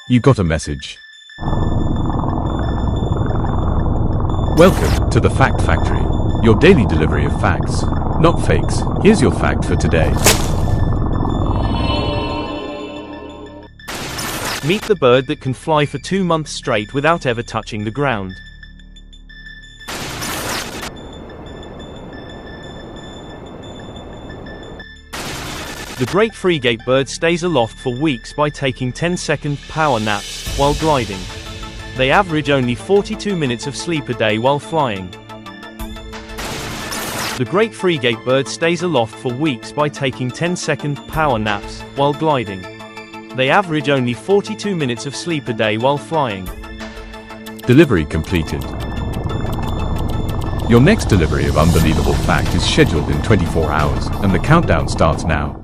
You got a message. Welcome to the Fact Factory, your daily delivery of facts, not fakes. Here's your fact for today. Meet the bird that can fly for 2 months straight without ever touching the ground. The Great Frigatebird stays aloft for weeks by taking 10-second power naps while gliding. They average only 42 minutes of sleep a day while flying. The Great Frigatebird stays aloft for weeks by taking 10-second power naps while gliding. They average only 42 minutes of sleep a day while flying. Delivery completed. Your next delivery of unbelievable fact is scheduled in 24 hours, and the countdown starts now.